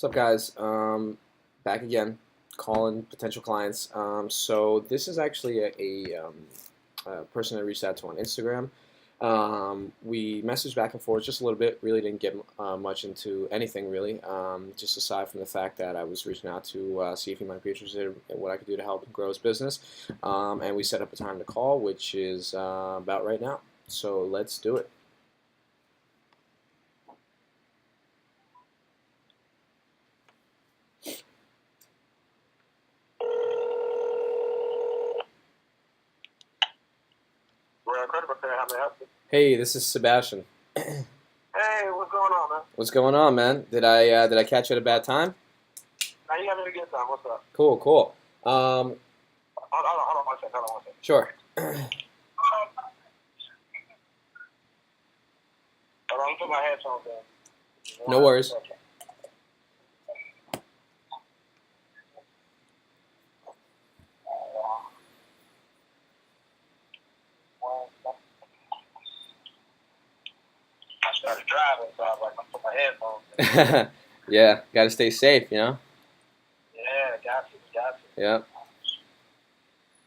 What's up, guys? Back again, calling potential clients. So this is actually a person I reached out to on Instagram. We messaged back and forth just a little bit. Really didn't get much into anything really. Just aside from the fact that I was reaching out to see if he might be interested in what I could do to help him grow his business. And we set up a time to call, which is about right now. So let's do it. Hey, this is Sebastian. Hey, what's going on, man? What's going on, man? Did I catch you at a bad time? Now you having a good time. What's up? Cool, cool. Hold on one second. Hold on one second. Sure. Hold on, I'm putting my headphones in. No worries. I started driving, so I was like, I'm putting my headphones in. Yeah, gotta stay safe, you know? Yeah, got you. Yeah.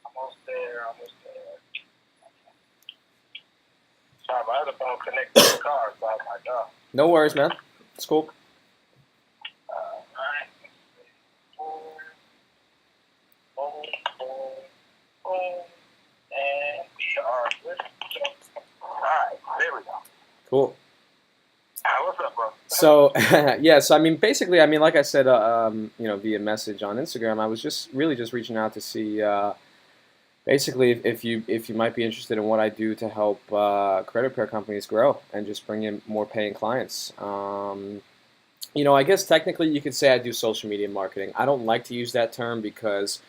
Almost there. Sorry, my other phone connected to the car, so I was like, oh. No worries, man. It's cool. Alright. Boom. And we are good. Alright, there we go. Cool. What's up, bro? So, yeah, so I mean, basically, I mean, like I said, via message on Instagram, I was just reaching out to see, basically, if you might be interested in what I do to help credit repair companies grow and just bring in more paying clients. I guess technically you could say I do social media marketing. I don't like to use that term because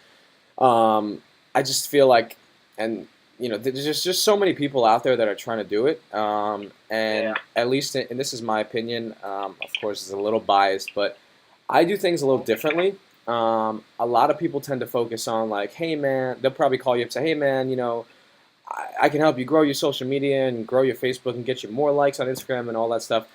I just feel like, and there's just so many people out there that are trying to do it, and Yeah. at least, and this is my opinion, of course, it's a little biased, but I do things a little differently. A lot of people tend to focus on like, hey man, they'll probably call you up and say, hey man, I can help you grow your social media and grow your Facebook and get you more likes on Instagram and all that stuff.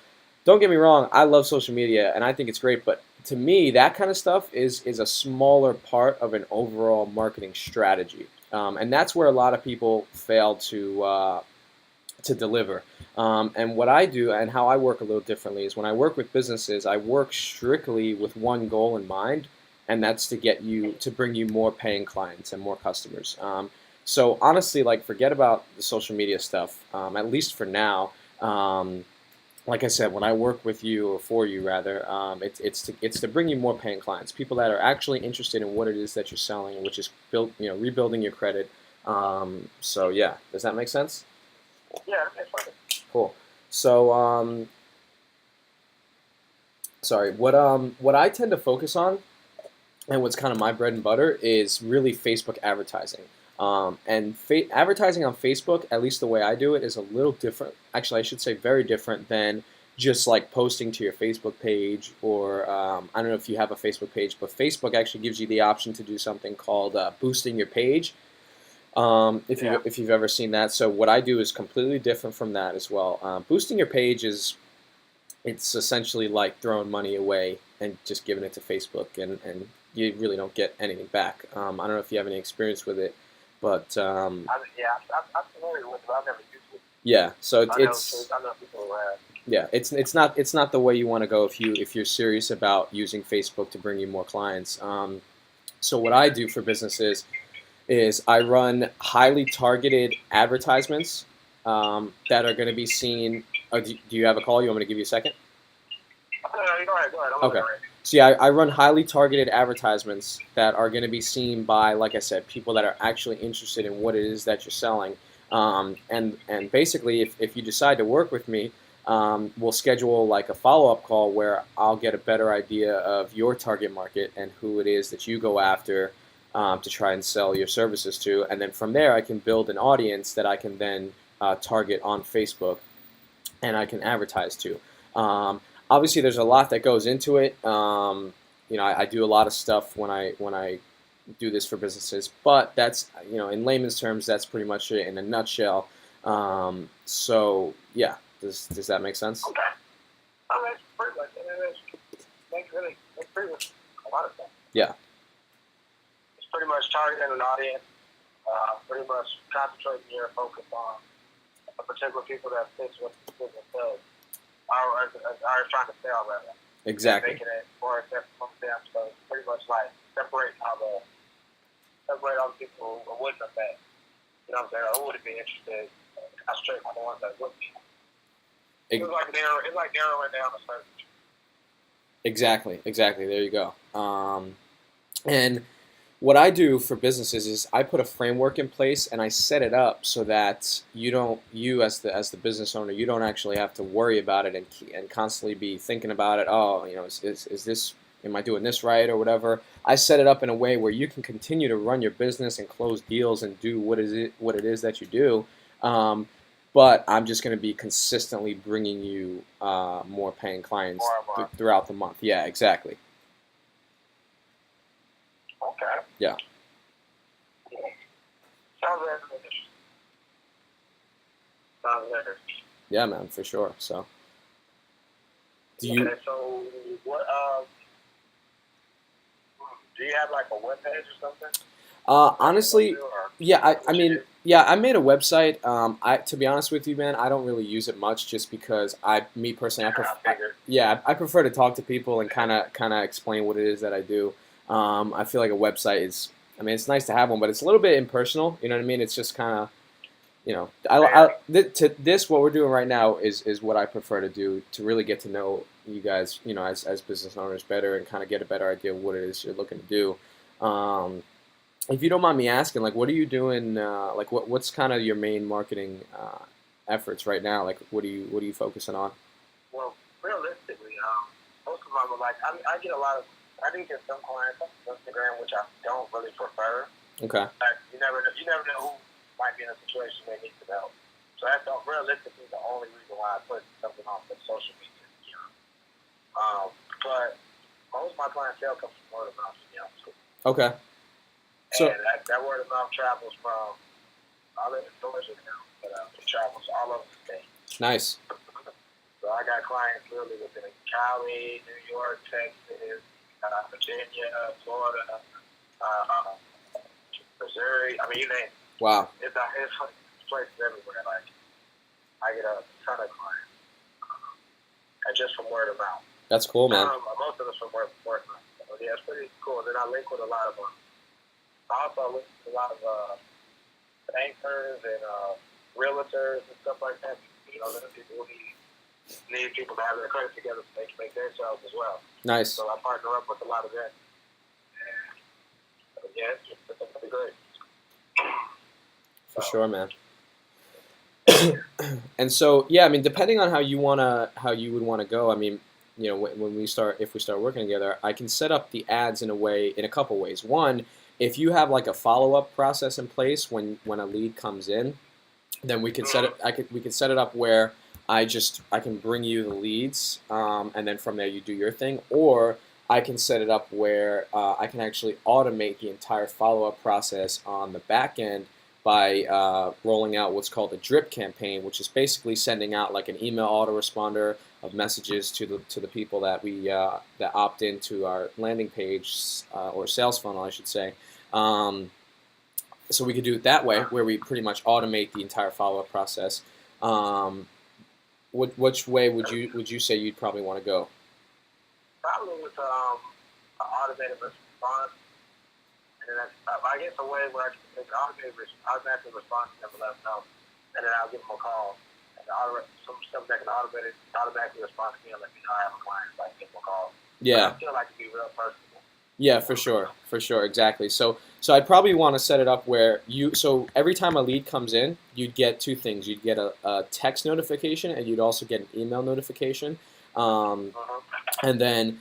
Don't get me wrong, I love social media and I think it's great, but to me, that kind of stuff is a smaller part of an overall marketing strategy, and that's where a lot of people fail to deliver. And what I do and how I work a little differently is when I work with businesses, I work strictly with one goal in mind, and that's to bring you more paying clients and more customers. So honestly, like forget about the social media stuff, at least for now. Like I said, when I work with you or for you rather, it's to bring you more paying clients, people that are actually interested in what it is that you're selling, which is rebuilding your credit. So yeah, does that make sense? Yeah, that's perfect. Cool. So sorry, what I tend to focus on, and what's kind of my bread and butter, is really Facebook advertising. And advertising on Facebook, at least the way I do it, is a little different. Actually, I should say very different than just like posting to your Facebook page, or I don't know if you have a Facebook page, but Facebook actually gives you the option to do something called boosting your page. If you've ever seen that. So what I do is completely different from that as well. Boosting your page it's essentially like throwing money away and just giving it to Facebook, and you really don't get anything back. I don't know if you have any experience with it, but I'm familiar with it, but I've never used it. yeah. So I know people who have. yeah, it's not the way you want to go if you're serious about using Facebook to bring you more clients. So what I do for businesses is I run highly targeted advertisements that are going to be seen. Oh, do you have a call? You want me to give you a second? No, go ahead. Okay. So yeah, I run highly targeted advertisements that are going to be seen by, like I said, people that are actually interested in what it is that you're selling. And basically, if you decide to work with me, we'll schedule like a follow-up call where I'll get a better idea of your target market and who it is that you go after to try and sell your services to. And then from there, I can build an audience that I can then target on Facebook and I can advertise to. Obviously, there's a lot that goes into it. I do a lot of stuff when I do this for businesses, but that's in layman's terms, that's pretty much it in a nutshell. So yeah, does that make sense? Okay. I mean, it's pretty much. Makes pretty much a lot of things. Yeah. It's pretty much targeting an audience, pretty much concentrating your focus on a particular people that fits what the business does, are trying to sell rather. Exactly. Making it more accessible to them. So it's pretty much like separate all the people who wouldn't have been. You know what I'm saying? Who wouldn't be interested? Concentrate on the ones that would be. It's like narrowing down the search. Exactly. There you go. And what I do for businesses is I put a framework in place and I set it up so that you as the business owner, you don't actually have to worry about it and constantly be thinking about it. Oh, is this, am I doing this right or whatever? I set it up in a way where you can continue to run your business and close deals and do what it is that you do. But I'm just going to be consistently bringing you more paying clients throughout the month. Yeah, exactly. Okay. Yeah. Sounds interesting. Yeah, man, for sure. So, So what? Do you have like a web page or something? Honestly, yeah. I mean, yeah. I made a website. To be honest with you, man, I don't really use it much, just because me personally, I prefer to talk to people and kind of explain what it is that I do. I feel like a website is, I mean, it's nice to have one, but it's a little bit impersonal. You know what I mean? It's just kind of, what we're doing right now is what I prefer to do, to really get to know you guys, as business owners better, and kind of get a better idea of what it is you're looking to do. If you don't mind me asking, like, what are you doing? Like, what's kind of your main marketing efforts right now? Like, what are you focusing on? Well, realistically, most of them are like, I do get some clients on Instagram, which I don't really prefer. Okay. Like, you never know who might be in a situation they need some help. So that's realistically the only reason why I put something on for social media. But most of my clientele comes from word of mouth, to be honest with you. Okay. So and that word of mouth travels from, I live in Georgia now, but it travels all over the state. Nice. So I got clients literally within Cali, New York, Texas, Virginia, Florida, Missouri. I mean, you name it. Wow. It's places everywhere. Like, I get a ton of clients, and just from word of mouth. That's cool, man. Most of us from word of mouth. So yeah, it's pretty cool. Then I link with a lot of them. I also link with a lot of bankers and realtors and stuff like that. Little people who need people to have their credit together so they can make their sales as well. Nice. So I partner up with a lot of them. And yeah, it's pretty great. For sure, man. And so, yeah, I mean, depending on how you would wanna go. I mean, if we start working together, I can set up the ads in a couple ways. One, if you have like a follow-up process in place when a lead comes in, then we can set it up where I can bring you the leads, and then from there you do your thing. Or I can set it up where I can actually automate the entire follow-up process on the back end by rolling out what's called a drip campaign, which is basically sending out like an email autoresponder of messages to the people that that opt into our landing page, or sales funnel, I should say. So we could do it that way, where we pretty much automate the entire follow-up process. Which way would you say you'd probably want to go? Probably with an automated response. And then I guess a way where I can take automatic response and let them know, and then I'll give them a call. And some that can automatically respond to me and let me know I have a client, so I can give them a call. Yeah. But I feel like to be real personal. Yeah, for sure, exactly. So I'd probably want to set it up where so every time a lead comes in, you'd get two things. You'd get a text notification, and you'd also get an email notification. And then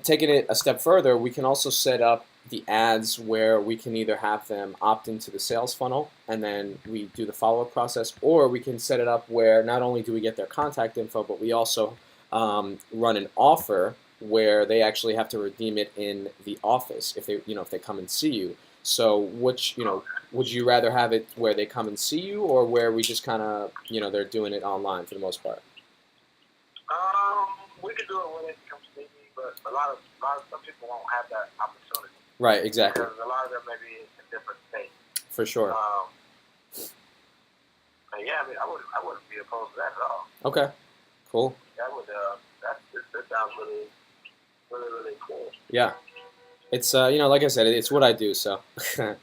taking it a step further, we can also set up the ads where we can either have them opt into the sales funnel, and then we do the follow-up process, or we can set it up where not only do we get their contact info, but we also run an offer where they actually have to redeem it in the office if they come and see you. So would you rather have it where they come and see you, or where we just kind of they're doing it online for the most part? We could do it when they come see me, but some people won't have that opportunity. Right, exactly. Because a lot of them may be in different states. For sure. But yeah, I mean, I wouldn't be opposed to that at all. Okay, cool. That would, that sounds really, really, really cool. Yeah. It's, like I said, it's what I do, so. Yeah.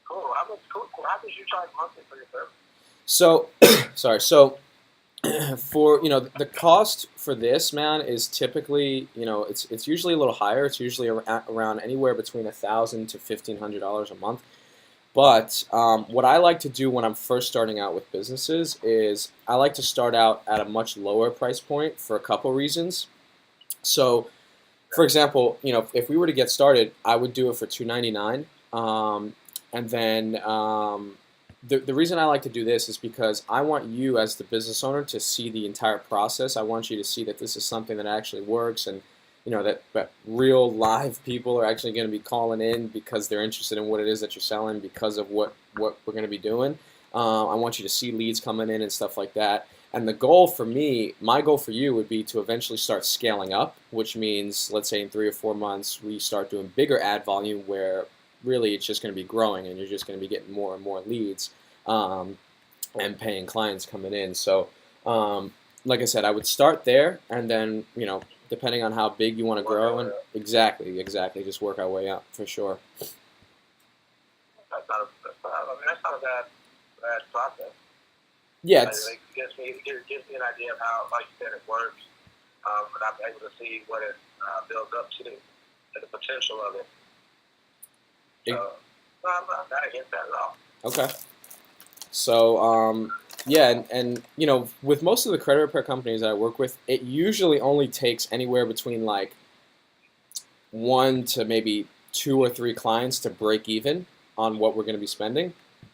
Cool. Cool. How much you charge monthly for your service? So, sorry. So, for the cost for this, man, is typically it's usually a little higher. It's usually around anywhere between $1,000 to $1,500 a month. But what I like to do when I'm first starting out with businesses is I like to start out at a much lower price point for a couple reasons. So, for example, if we were to get started, I would do it for $299, and then the reason I like to do this is because I want you as the business owner to see the entire process. I want you to see that this is something that actually works, and that real live people are actually going to be calling in because they're interested in what it is that you're selling because of what we're going to be doing. I want you to see leads coming in and stuff like that. And the goal for me, my goal for you would be to eventually start scaling up, which means, let's say in 3 or 4 months, we start doing bigger ad volume where really it's just going to be growing and you're just going to be getting more and more leads and paying clients coming in. So, like I said, I would start there and then, depending on how big you want to grow, and exactly, just work our way up for sure. That's not a bad process. Yeah, it gives me an idea of how, like you said, it works, and I'm able to see what it builds up to and the potential of it. So, I'm not against that at all. Okay. So, yeah, and with most of the credit repair companies that I work with, it usually only takes anywhere between like 1 to maybe 2 or 3 clients to break even on what we're going to be spending.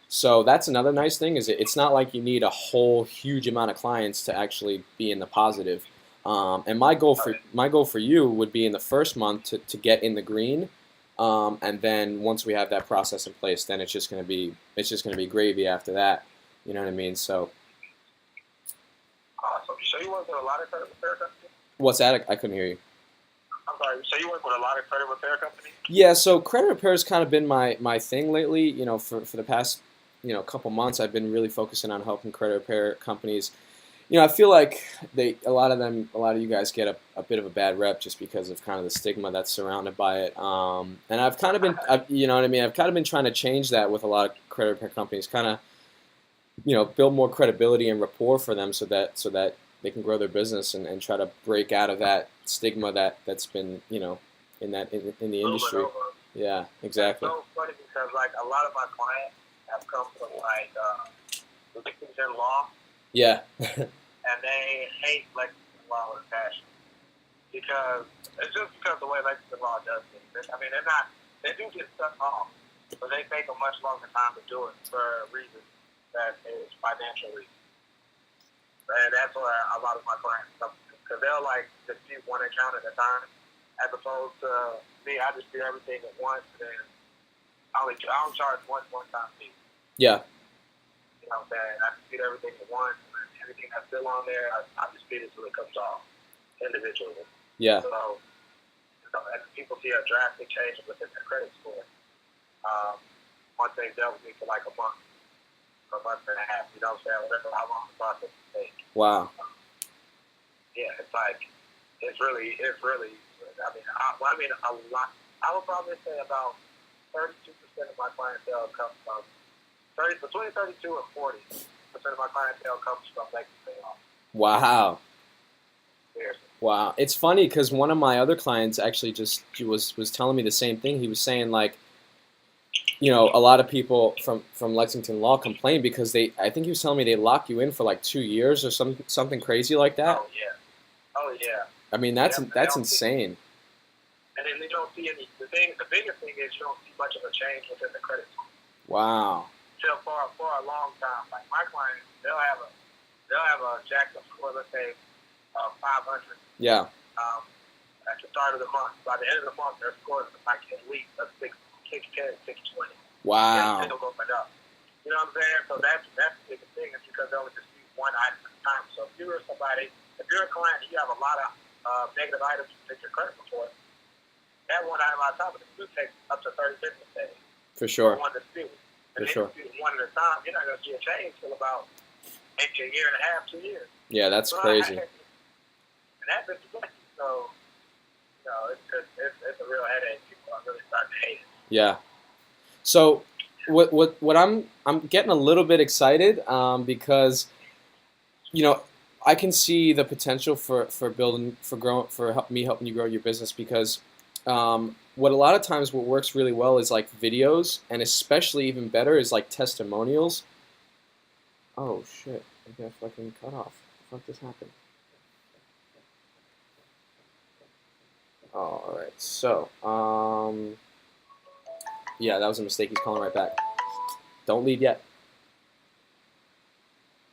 So that's another nice thing is it's not like you need a whole huge amount of clients to actually be in the positive. And my goal for you would be in the first month to get in the green, and then once we have that process in place, then it's just gonna be gravy after that. You know what I mean? So. Awesome. So you work with a lot of credit repair companies? What's that? I couldn't hear you. I'm sorry. So you work with a lot of credit repair companies? Yeah. So credit repair has kind of been my thing lately. For the past couple months, I've been really focusing on helping credit repair companies. I feel like a lot of you guys get a bit of a bad rep just because of kind of the stigma that's surrounded by it. And I've kind of been, you know what I mean? I've kind of been trying to change that with a lot of credit repair companies, kind of, build more credibility and rapport for them so that they can grow their business and try to break out of that stigma that's been, in the industry. Yeah, exactly. It's so funny because like a lot of my clients have come from like Lexington Law. Yeah. And they hate Lexington Law with a passion because it's just because the way Lexington Law does things. I mean, they do get stuff off, but they take a much longer time to do it for a reason that is financial reasons. And that's where a lot of my clients come because they'll like dispute one account at a time, as opposed to me. I just do everything at once, and then I don't charge one time fee. Yeah. You know what I'm saying? I dispute everything at once, and everything that's still on there, I dispute it until it comes off individually. Yeah. So and people see a drastic change within their credit score. Once they've dealt with me for like a month and a half, you know what I'm saying? Whatever, how long the process will take. Wow. Yeah, it's really. I mean, a lot. I would probably say about 32% of my clientele comes from between 32 and 40% of my clientele comes from Lexington Law. Wow. Seriously. Wow. It's funny because one of my other clients actually just was telling me the same thing. He was saying like, a lot of people from Lexington Law complain because I think he was telling me they lock you in for like 2 years or something crazy like that. Oh yeah. I mean that's insane. And then they don't see any. The biggest thing is you don't see much of a change within the credit score. Wow. So for a long time, like my clients, they'll have a jacked up score, let's say 500. Yeah. At the start of the month, by the end of the month, their score is like at least a 610, 620. Wow. And it'll go up. You know what I'm saying? So that's the biggest thing is because they'll dispute one item at a time. So if you're a client, and you have a lot of negative items to your credit report. That one item on top of it could take up to 30 business days. For sure. One dispute. For and sure. Dispute one at a time, you're not going to see a change till about maybe a year and a half, 2 years. Yeah, that's crazy. And that's a so, it's a real headache. People are really starting to hate it. Yeah. So what I'm getting a little bit excited because I can see the potential for helping you grow your business because what a lot of times what works really well is like videos, and especially even better is like testimonials. Oh shit! I got fucking cut off. What the fuck just happened? All right. So yeah, that was a mistake. He's calling right back. Don't leave yet.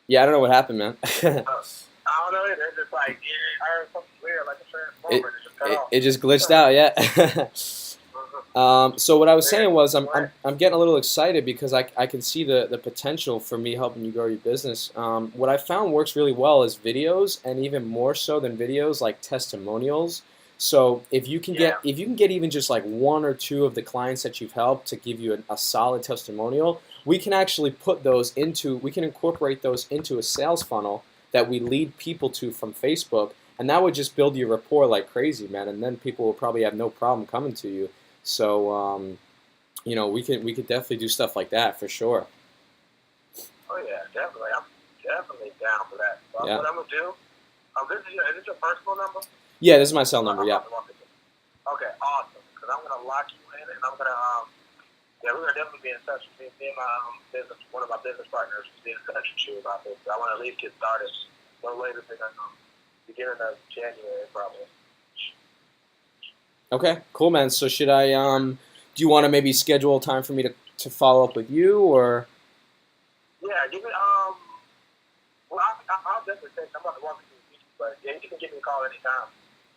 Yeah, I don't know what happened, man. I don't know. It's just like, I heard something weird, like a transformer. It just cut off. It just glitched out, yeah. So what I was saying was I'm getting a little excited because I can see the potential for me helping you grow your business. What I found works really well is videos, and even more so than videos, like testimonials. So if you can get even just like one or two of the clients that you've helped to give you a solid testimonial, we can actually we can incorporate those into a sales funnel that we lead people to from Facebook, and that would just build your rapport like crazy, man. And then people will probably have no problem coming to you. So we could definitely do stuff like that for sure. Oh yeah, definitely. I'm definitely down for that. So what I'm gonna do? Is this your personal number? Yeah, this is my cell number. Yeah. Okay, awesome. Because I'm gonna lock you in, and I'm gonna we're gonna definitely be in touch with me and my one of my business partners will be in touch with you about this. I want to at least get started no later than beginning of January, probably. Okay, cool, man. So should I do you want to maybe schedule a time for me to follow up with you, or? Yeah, give me well, I'll definitely say I'm about to walk into the meeting, but yeah, you can give me a call anytime.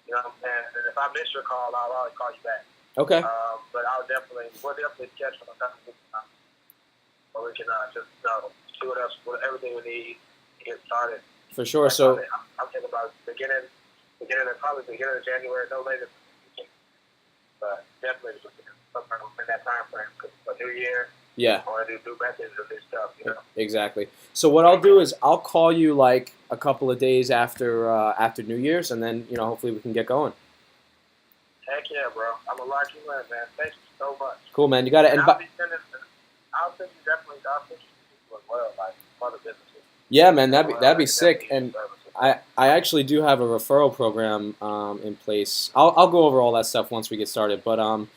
You know what I'm saying? And if I miss your call, I'll always call you back. Okay. But we'll definitely schedule some time where we can just see what everything we need to get started. For sure. So I'm thinking about beginning of January, no later. But definitely sometime in that time frame, because a new year. Yeah. I want to do new methods and new stuff. Exactly. So what I'll do is I'll call you like a couple of days after New Year's, and then hopefully we can get going. Heck yeah, bro! I'm gonna lock you in, man. Thank you so much. Cool, man. You got it. I'll send you people as well, like other businesses. Yeah, man. That'd be sick. And I actually do have a referral program in place. I'll go over all that stuff once we get started. But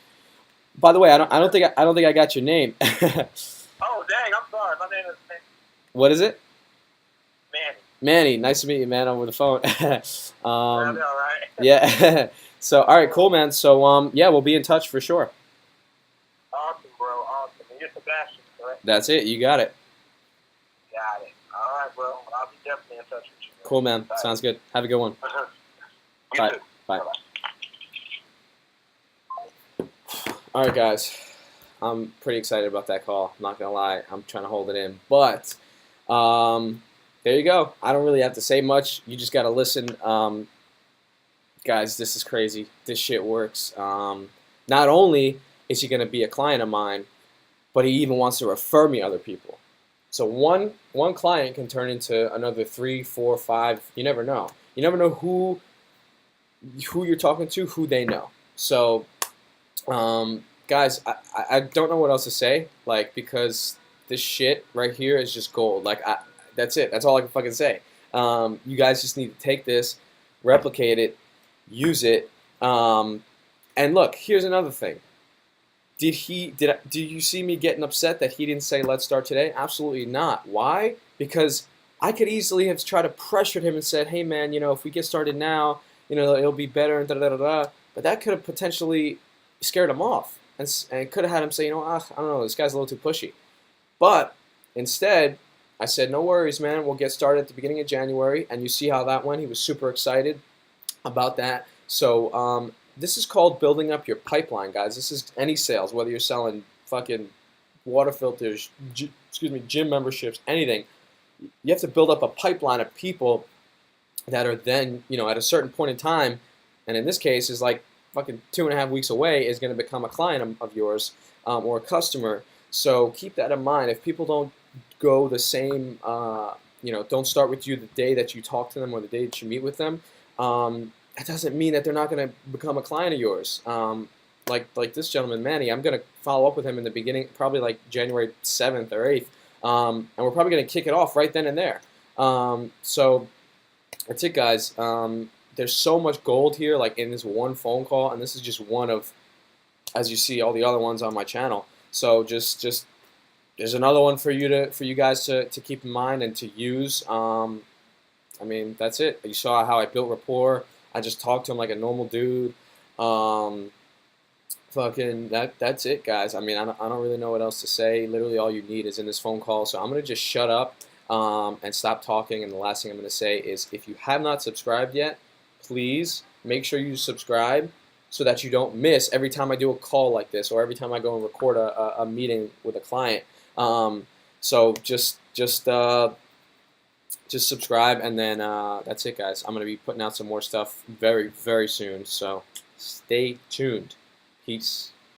by the way, I don't think I got your name. Oh dang! I'm sorry. My name is Manny. What is it? Manny. Manny, nice to meet you, man, over the phone. All right. Yeah. So, all right, cool, man. So, yeah, we'll be in touch for sure. Awesome, bro. Awesome. And you're Sebastian, correct? That's it. You got it. Got it. All right, bro. I'll be definitely in touch with you. Cool, man. Bye. Sounds good. Have a good one. Bye. Too. Bye. All right, guys. I'm pretty excited about that call. I'm not going to lie. I'm trying to hold it in. But there you go. I don't really have to say much. You just got to listen. Guys, this is crazy. This shit works. Not only is he going to be a client of mine, but he even wants to refer me other people. So one client can turn into another 3, 4, 5. You never know. You never know who you're talking to, who they know. So, guys, I don't know what else to say, like, because this shit right here is just gold. Like, that's it. That's all I can fucking say. You guys just need to take this, replicate it, use it, and look. Here's another thing. Did you see me getting upset that he didn't say let's start today? Absolutely not. Why? Because I could easily have tried to pressure him and said, hey man, if we get started now, it'll be better and da da da da. But that could have potentially scared him off, and could have had him say, I don't know, this guy's a little too pushy. But instead, I said, no worries, man. We'll get started at the beginning of January, and you see how that went. He was super excited about that. So this is called building up your pipeline, guys. This is any sales, whether you're selling fucking water filters, gym memberships, anything. You have to build up a pipeline of people that are then, at a certain point in time, and in this case is like fucking 2.5 weeks away, is going to become a client of yours, or a customer. So keep that in mind. If people don't go the same, don't start with you the day that you talk to them or the day that you meet with them, that doesn't mean that they're not going to become a client of yours. Like this gentleman, Manny, I'm going to follow up with him in the beginning, probably like January 7th or 8th, and we're probably going to kick it off right then and there. So that's it, guys. There's so much gold here, like in this one phone call, and this is just one of, as you see, all the other ones on my channel. So just there's another one for you guys to keep in mind and to use. I mean, that's it. You saw how I built rapport. I just talked to him like a normal dude. That's it, guys. I mean, I don't really know what else to say. Literally, all you need is in this phone call. So I'm gonna just shut up and stop talking. And the last thing I'm gonna say is, if you have not subscribed yet, please make sure you subscribe so that you don't miss every time I do a call like this, or every time I go and record a meeting with a client. So just subscribe, and then that's it, guys. I'm gonna be putting out some more stuff very, very soon. So stay tuned. Peace.